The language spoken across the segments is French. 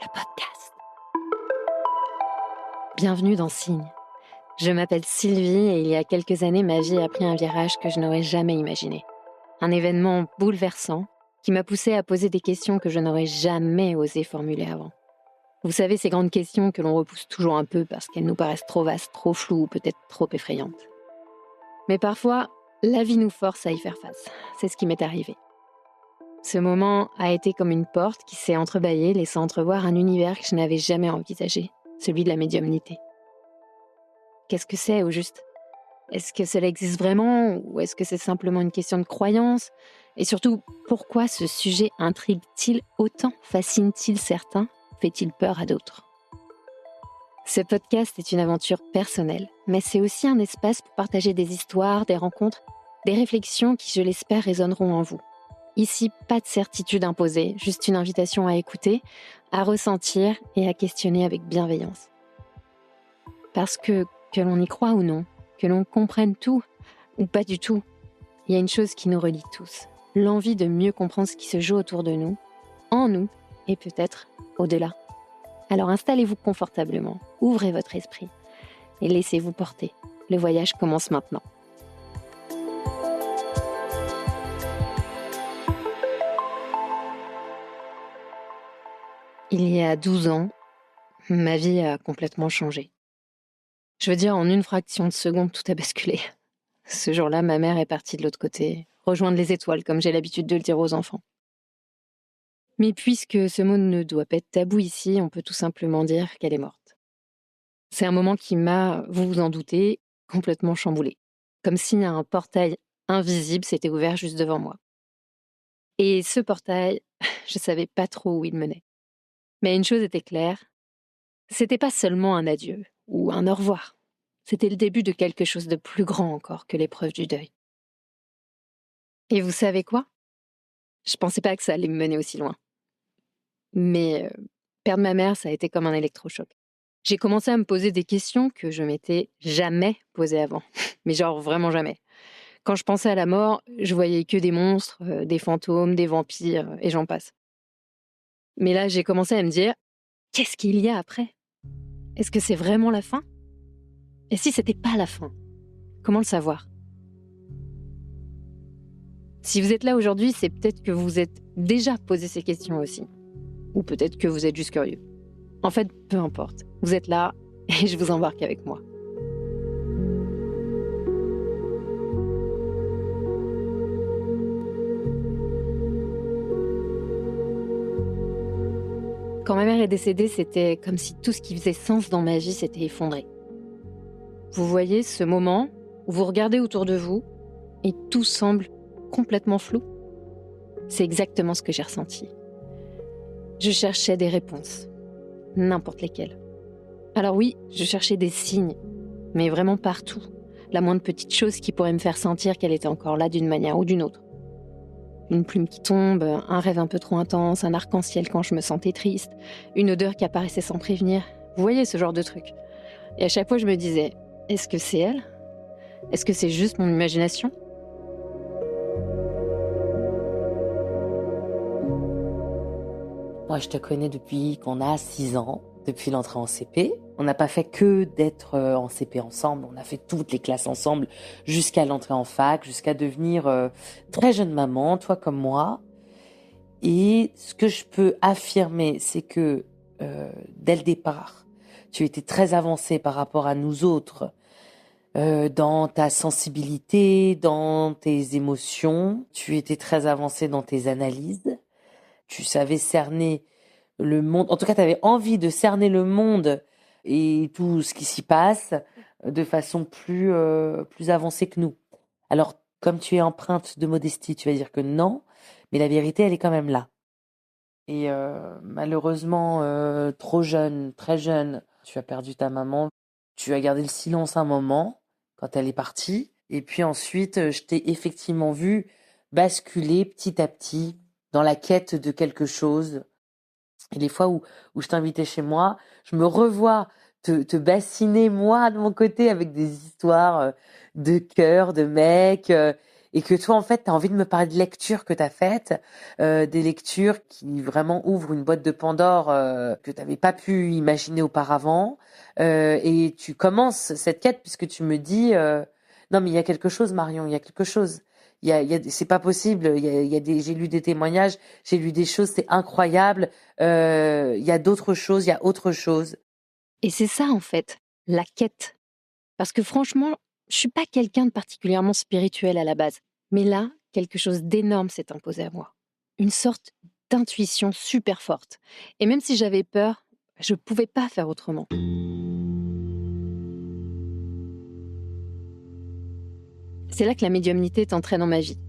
le podcast. Bienvenue dans Signe. Je m'appelle Sylvie et il y a quelques années, ma vie a pris un virage que je n'aurais jamais imaginé. Un événement bouleversant qui m'a poussée à poser des questions que je n'aurais jamais osé formuler avant. Vous savez, ces grandes questions que l'on repousse toujours un peu parce qu'elles nous paraissent trop vastes, trop floues ou peut-être trop effrayantes. Mais parfois, la vie nous force à y faire face. C'est ce qui m'est arrivé. Ce moment a été comme une porte qui s'est entrebâillée, laissant entrevoir un univers que je n'avais jamais envisagé, celui de la médiumnité. Qu'est-ce que c'est au juste ? Est-ce que cela existe vraiment ou est-ce que c'est simplement une question de croyance ? Et surtout, pourquoi ce sujet intrigue-t-il autant ? Fascine-t-il certains ? Fait-il peur à d'autres ? Ce podcast est une aventure personnelle, mais c'est aussi un espace pour partager des histoires, des rencontres, des réflexions qui, je l'espère, résonneront en vous. Ici, pas de certitude imposée, juste une invitation à écouter, à ressentir et à questionner avec bienveillance. Parce que l'on y croit ou non, que l'on comprenne tout ou pas du tout, il y a une chose qui nous relie tous, l'envie de mieux comprendre ce qui se joue autour de nous, en nous et peut-être au-delà. Alors installez-vous confortablement, ouvrez votre esprit et laissez-vous porter. Le voyage commence maintenant. Il y a 12 ans, ma vie a complètement changé. Je veux dire, en une fraction de seconde, tout a basculé. Ce jour-là, ma mère est partie de l'autre côté, rejoindre les étoiles, comme j'ai l'habitude de le dire aux enfants. Mais puisque ce mot ne doit pas être tabou ici, on peut tout simplement dire qu'elle est morte. C'est un moment qui m'a, vous vous en doutez, complètement chamboulée. Comme si un portail invisible s'était ouvert juste devant moi. Et ce portail, je savais pas trop où il menait. Mais une chose était claire, c'était pas seulement un adieu ou un au revoir. C'était le début de quelque chose de plus grand encore que l'épreuve du deuil. Et vous savez quoi ? Je pensais pas que ça allait me mener aussi loin. Mais perdre ma mère, ça a été comme un électrochoc. J'ai commencé à me poser des questions que je m'étais jamais posées avant. Mais genre vraiment jamais. Quand je pensais à la mort, je voyais que des monstres, des fantômes, des vampires, et j'en passe. Mais là, j'ai commencé à me dire, qu'est-ce qu'il y a après ? Est-ce que c'est vraiment la fin ? Et si c'était pas la fin ? Comment le savoir ? Si vous êtes là aujourd'hui, c'est peut-être que vous vous êtes déjà posé ces questions aussi. Ou peut-être que vous êtes juste curieux. En fait, peu importe. Vous êtes là et je vous embarque avec moi. Quand ma mère est décédée, c'était comme si tout ce qui faisait sens dans ma vie s'était effondré. Vous voyez ce moment où vous regardez autour de vous et tout semble complètement flou ? C'est exactement ce que j'ai ressenti. Je cherchais des réponses, n'importe lesquelles. Alors oui, je cherchais des signes, mais vraiment partout. La moindre petite chose qui pourrait me faire sentir qu'elle était encore là d'une manière ou d'une autre. Une plume qui tombe, un rêve un peu trop intense, un arc-en-ciel quand je me sentais triste, une odeur qui apparaissait sans prévenir. Vous voyez ce genre de truc. Et à chaque fois, je me disais, est-ce que c'est elle ? Est-ce que c'est juste mon imagination ? Moi, je te connais depuis qu'on a 6 ans, depuis l'entrée en CP. On n'a pas fait que d'être en CP ensemble, on a fait toutes les classes ensemble jusqu'à l'entrée en fac, jusqu'à devenir très jeune maman, toi comme moi. Et ce que je peux affirmer, c'est que dès le départ, tu étais très avancée par rapport à nous autres, dans ta sensibilité, dans tes émotions. Tu étais très avancée dans tes analyses. Tu savais cerner le monde. En tout cas, tu avais envie de cerner le monde et tout ce qui s'y passe de façon plus avancée que nous. Alors, comme tu es empreinte de modestie, tu vas dire que non, mais la vérité, elle est quand même là. Et malheureusement, trop jeune, très jeune, tu as perdu ta maman. Tu as gardé le silence un moment quand elle est partie. Et puis ensuite, je t'ai effectivement vu basculer petit à petit dans la quête de quelque chose. Et les fois où je t'invitais chez moi, je me revois te bassiner, moi, de mon côté, avec des histoires de cœur, de mecs. et que toi, en fait, tu as envie de me parler de lectures que tu as faites, des lectures qui vraiment ouvrent une boîte de Pandore que tu n'avais pas pu imaginer auparavant. Et tu commences cette quête puisque tu me dis non, mais il y a quelque chose, Marion, il y a quelque chose. C'est pas possible. J'ai lu des témoignages, j'ai lu des choses, c'est incroyable. Il y a d'autres choses, il y a autre chose. Et c'est ça, en fait, la quête. Parce que franchement, je suis pas quelqu'un de particulièrement spirituel à la base. Mais là, quelque chose d'énorme s'est imposé à moi. Une sorte d'intuition super forte. Et même si j'avais peur, je pouvais pas faire autrement. C'est là que la médiumnité est entrée dans ma vie.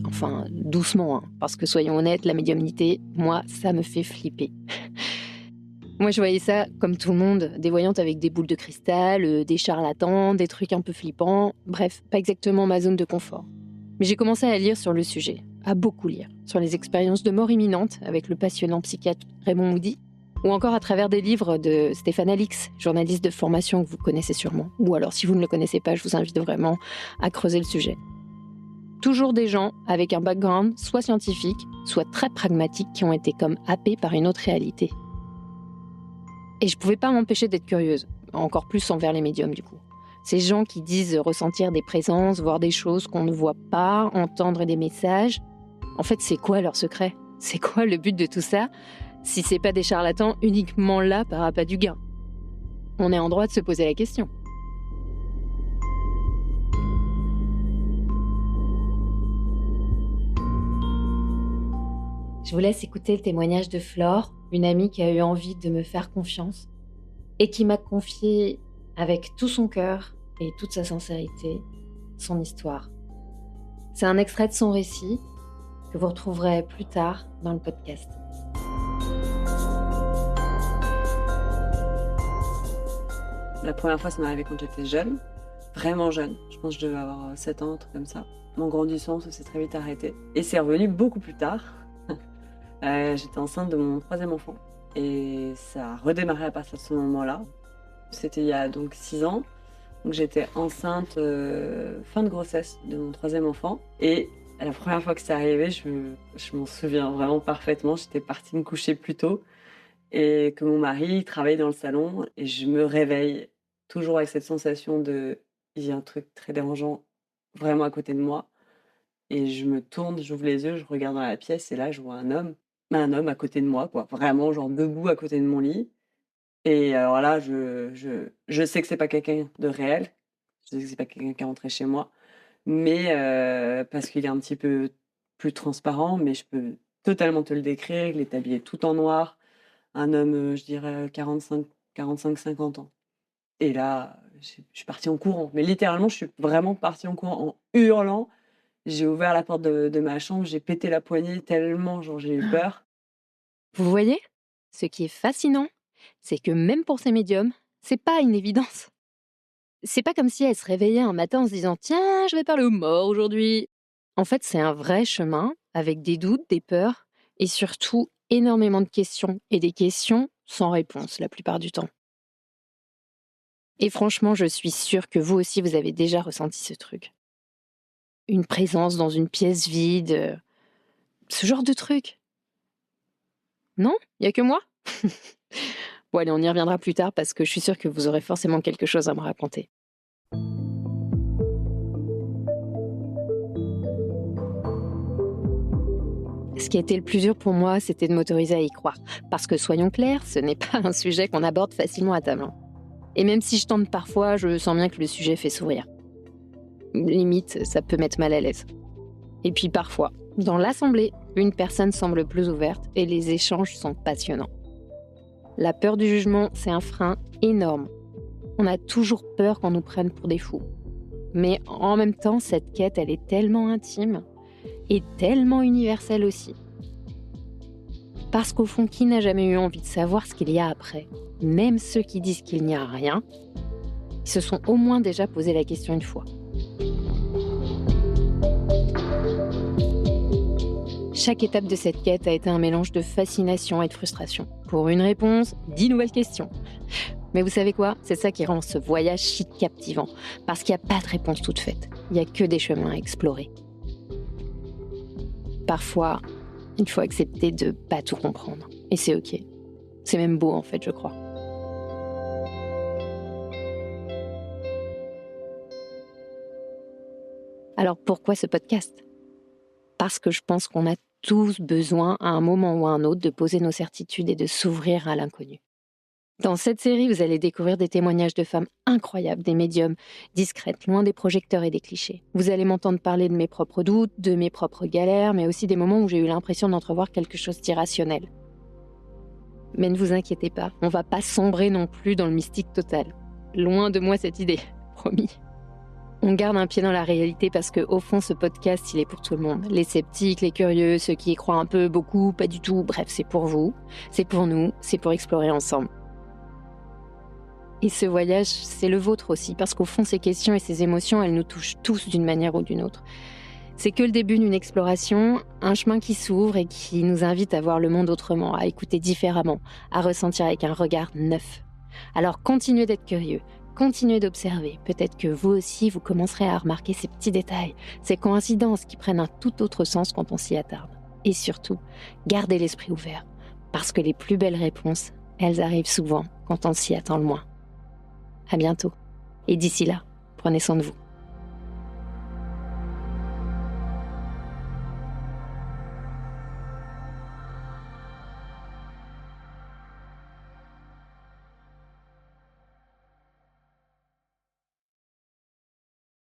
Enfin, doucement, hein, parce que soyons honnêtes, la médiumnité, moi, ça me fait flipper. Moi, je voyais ça comme tout le monde, des voyantes avec des boules de cristal, des charlatans, des trucs un peu flippants. Bref, pas exactement ma zone de confort. Mais j'ai commencé à lire sur le sujet, à beaucoup lire, sur les expériences de mort imminente avec le passionnant psychiatre Raymond Moody, ou encore à travers des livres de Stéphane Alix, journaliste de formation que vous connaissez sûrement. Ou alors, si vous ne le connaissez pas, je vous invite vraiment à creuser le sujet. Toujours des gens avec un background soit scientifique, soit très pragmatique, qui ont été comme happés par une autre réalité. Et je pouvais pas m'empêcher d'être curieuse, encore plus envers les médiums du coup. Ces gens qui disent ressentir des présences, voir des choses qu'on ne voit pas, entendre des messages. En fait, c'est quoi leur secret ? C'est quoi le but de tout ça, si c'est pas des charlatans uniquement là par appât du gain ? On est en droit de se poser la question. Je vous laisse écouter le témoignage de Flore, une amie qui a eu envie de me faire confiance et qui m'a confié avec tout son cœur et toute sa sincérité son histoire. C'est un extrait de son récit que vous retrouverez plus tard dans le podcast. La première fois, ça m'est arrivé quand j'étais jeune, vraiment jeune. Je pense que je devais avoir 7 ans, un truc comme ça. En grandissant, ça s'est très vite arrêté. Et c'est revenu beaucoup plus tard. J'étais enceinte de mon 3e enfant. Et ça a redémarré à partir de ce moment-là. C'était il y a donc 6 ans. Donc j'étais enceinte fin de grossesse de mon 3e enfant. Et la première fois que c'est arrivé, je m'en souviens vraiment parfaitement. J'étais partie me coucher plus tôt. Et que mon mari travaillait dans le salon. Et je me réveille toujours avec cette sensation de... Il y a un truc très dérangeant vraiment à côté de moi. Et je me tourne, j'ouvre les yeux, je regarde dans la pièce. Et là, je vois un homme à côté de moi, quoi. Vraiment, genre debout à côté de mon lit. Et alors là, je sais que c'est pas quelqu'un de réel. Je sais que c'est pas quelqu'un qui est rentré chez moi. Mais parce qu'il est un petit peu plus transparent, mais je peux totalement te le décrire. Il est habillé tout en noir. Un homme, je dirais 45-50 ans. Et là, je suis partie en courant. Mais littéralement, je suis vraiment partie en courant, en hurlant. J'ai ouvert la porte de ma chambre, j'ai pété la poignée tellement, genre, j'ai eu peur. Vous voyez ? Ce qui est fascinant, c'est que même pour ces médiums, c'est pas une évidence. C'est pas comme si elles se réveillaient un matin en se disant « Tiens, je vais parler aux morts aujourd'hui ». En fait, c'est un vrai chemin avec des doutes, des peurs et surtout énormément de questions et des questions sans réponse la plupart du temps. Et franchement, je suis sûre que vous aussi, vous avez déjà ressenti ce truc. Une présence dans une pièce vide, ce genre de truc. Non ? Il n'y a que moi ? Bon, allez, on y reviendra plus tard parce que je suis sûre que vous aurez forcément quelque chose à me raconter. Ce qui a été le plus dur pour moi, c'était de m'autoriser à y croire. Parce que, soyons clairs, ce n'est pas un sujet qu'on aborde facilement à table. Et même si je tente parfois, je sens bien que le sujet fait sourire. Limite, ça peut mettre mal à l'aise. Et puis parfois, dans l'assemblée, une personne semble plus ouverte et les échanges sont passionnants. La peur du jugement, c'est un frein énorme. On a toujours peur qu'on nous prenne pour des fous. Mais en même temps, cette quête, elle est tellement intime et tellement universelle aussi. Parce qu'au fond, qui n'a jamais eu envie de savoir ce qu'il y a après ? Même ceux qui disent qu'il n'y a rien, ils se sont au moins déjà posé la question une fois. Chaque étape de cette quête a été un mélange de fascination et de frustration. Pour une réponse, 10 nouvelles questions. Mais vous savez quoi ? C'est ça qui rend ce voyage si captivant. Parce qu'il n'y a pas de réponse toute faite. Il n'y a que des chemins à explorer. Parfois, il faut accepter de ne pas tout comprendre. Et c'est ok. C'est même beau en fait, je crois. Alors pourquoi ce podcast ? Parce que je pense qu'on a tous besoin, à un moment ou à un autre, de poser nos certitudes et de s'ouvrir à l'inconnu. Dans cette série, vous allez découvrir des témoignages de femmes incroyables, des médiums discrètes, loin des projecteurs et des clichés. Vous allez m'entendre parler de mes propres doutes, de mes propres galères, mais aussi des moments où j'ai eu l'impression d'entrevoir quelque chose d'irrationnel. Mais ne vous inquiétez pas, on va pas sombrer non plus dans le mystique total. Loin de moi cette idée, promis. On garde un pied dans la réalité parce qu'au fond, ce podcast, il est pour tout le monde. Les sceptiques, les curieux, ceux qui y croient un peu, beaucoup, pas du tout. Bref, c'est pour vous, c'est pour nous, c'est pour explorer ensemble. Et ce voyage, c'est le vôtre aussi, parce qu'au fond, ces questions et ces émotions, elles nous touchent tous d'une manière ou d'une autre. C'est que le début d'une exploration, un chemin qui s'ouvre et qui nous invite à voir le monde autrement, à écouter différemment, à ressentir avec un regard neuf. Alors continuez d'être curieux. Continuez d'observer. Peut-être que vous aussi, vous commencerez à remarquer ces petits détails, ces coïncidences qui prennent un tout autre sens quand on s'y attarde. Et surtout, gardez l'esprit ouvert, parce que les plus belles réponses, elles arrivent souvent quand on s'y attend le moins. À bientôt. Et d'ici là, prenez soin de vous.